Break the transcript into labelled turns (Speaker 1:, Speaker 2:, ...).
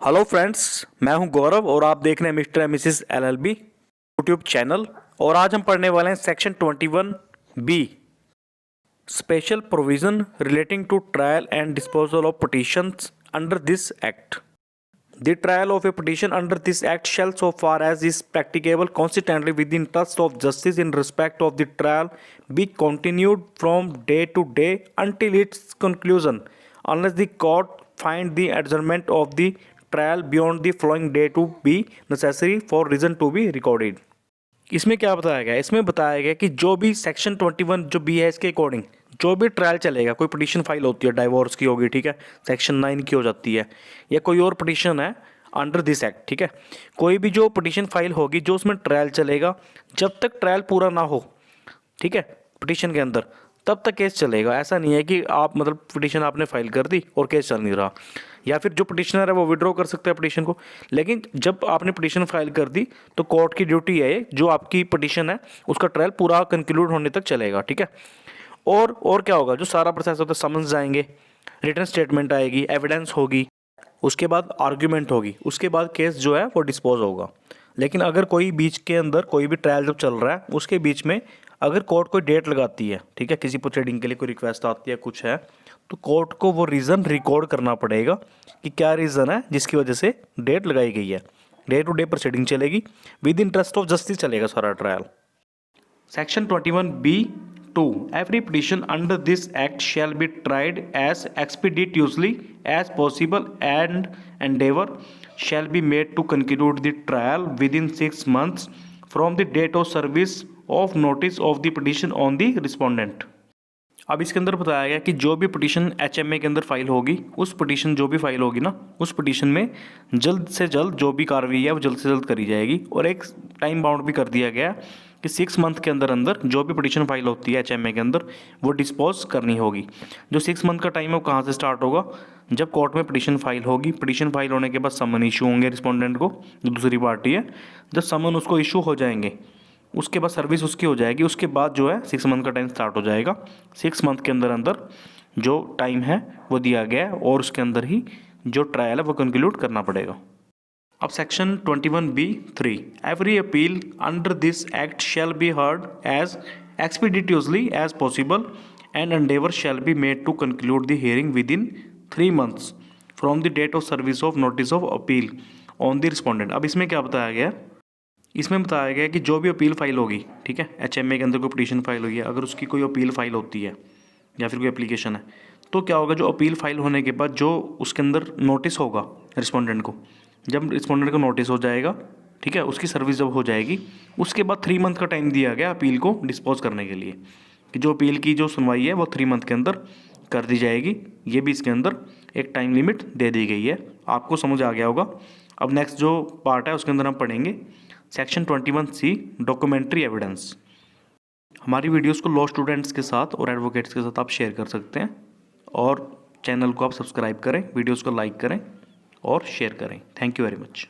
Speaker 1: Hello friends, मैं हूं गौरव और आप देख रहे हैं mister and Mrs LLB YouTube channel. और आज हम पढ़ने वाले हैं section 21 B, special provision relating to trial and disposal of petitions under this act. The trial of a petition under this act shall, so far as is practicable consistently with the interest of justice in respect of the trial, be continued from day to day until its conclusion, unless the court find the adjournment of the trial beyond the following day to be necessary for reason to be recorded। इसमें क्या बताया गया? इसमें बताया गया कि जो भी सेक्शन 21 जो बी है इसके अकॉर्डिंग जो भी ट्रायल चलेगा, कोई पिटीशन फाइल होती है, डाइवोर्स की होगी, ठीक है, सेक्शन 9 की हो जाती है, या कोई और पिटीशन है अंडर दिस एक्ट, ठीक है, कोई भी जो पिटीशन फाइल होगी जो उसमें ट्रायल चलेगा, जब तक ट्रायल पूरा ना हो, ठीक है, पिटीशन के अंदर, तब तक केस चलेगा। ऐसा नहीं है कि आप मतलब पिटीशन आपने फाइल कर दी और केस चल नहीं रहा, या फिर जो पिटीशनर है वो विड्रॉ कर सकता है पिटीशन को, लेकिन जब आपने पिटीशन फाइल कर दी तो कोर्ट की ड्यूटी है ये, जो आपकी पिटीशन है उसका ट्रायल पूरा कंक्लूड होने तक चलेगा, ठीक है। और क्या होगा, जो सारा प्रोसेस होता है, समन्स जाएंगे, रिटन स्टेटमेंट आएगी, एविडेंस होगी, उसके बाद आर्ग्यूमेंट होगी, उसके बाद केस जो है वो डिस्पोज होगा। लेकिन अगर कोई बीच के अंदर कोई भी ट्रायल जब चल रहा है उसके बीच में अगर कोर्ट कोई डेट लगाती है, ठीक है, किसी प्रोसीडिंग के लिए कोई रिक्वेस्ट आती है, कुछ है, तो कोर्ट को वो रीज़न रिकॉर्ड करना पड़ेगा कि क्या रीज़न है जिसकी वजह से डेट लगाई गई है। डे टू डे प्रोसीडिंग चलेगी, विद इंटरेस्ट ऑफ जस्टिस चलेगा सारा trial. Section 21B(2) Every petition under this act shall be tried as expeditiously as possible and endeavor shall be made to conclude the trial within 6 months from the date of service of notice of the petition on the respondent। अब इसके अंदर बताया गया कि जो भी petition HMA के अंदर फाइल होगी, उस पिटीशन जो भी फाइल होगी ना, उस पिटीशन में जल्द से जल्द जो भी कार्रवाई है वो जल्द से जल्द करी जाएगी। और एक टाइम बाउंड भी कर दिया गया कि 6 मंथ के अंदर अंदर जो भी पिटीशन फाइल होती है HMA के अंदर वो डिस्पोज करनी होगी। जो 6 मंथ का टाइम है वो कहाँ से स्टार्ट होगा? जब कोर्ट में पिटीशन फाइल होगी, पिटीशन फाइल होने के बाद समन इशू होंगे रिस्पोंडेंट को, जो दूसरी पार्टी है, जब समन उसको इशू हो जाएंगे उसके बाद सर्विस उसकी हो जाएगी, उसके बाद जो है 6 मंथ का टाइम स्टार्ट हो जाएगा। 6 मंथ के अंदर अंदर जो टाइम है वो दिया गया है और उसके अंदर ही जो ट्रायल है वो कंक्लूड करना पड़ेगा। अब section 21B(3) every appeal under this act shall be heard as expeditiously as possible and endeavour shall be made to conclude the hearing within 3 months from the date of service of notice of appeal on the respondent. अब इसमें क्या बताया गया है? इसमें बताया गया कि जो भी अपील फाइल होगी, ठीक है, HMA के अंदर कोई पिटीशन फाइल होगी, अगर उसकी कोई अपील फाइल होती है या फिर कोई एप्लीकेशन है, तो क्या होगा, जो अपील फाइल होने के बाद जो उसके अंदर नोटिस होगा रिस्पोंडेंट को, जब रिस्पोंडेंट को नोटिस हो जाएगा, ठीक है, उसकी सर्विस जब हो जाएगी, उसके बाद 3 मंथ का टाइम दिया गया अपील को डिस्पोज करने के लिए, कि जो अपील की जो सुनवाई है वो 3 मंथ के अंदर कर दी जाएगी। ये भी इसके अंदर एक टाइम लिमिट दे दी गई है। आपको समझ आ गया होगा। अब नेक्स्ट जो पार्ट है उसके अंदर हम पढ़ेंगे सेक्शन 21C डॉक्यूमेंट्री एविडेंस। हमारी वीडियोस को लॉ स्टूडेंट्स के साथ और एडवोकेट्स के साथ आप शेयर कर सकते हैं, और चैनल को आप सब्सक्राइब करें, वीडियोस को लाइक करें और शेयर करें। Thank you very much.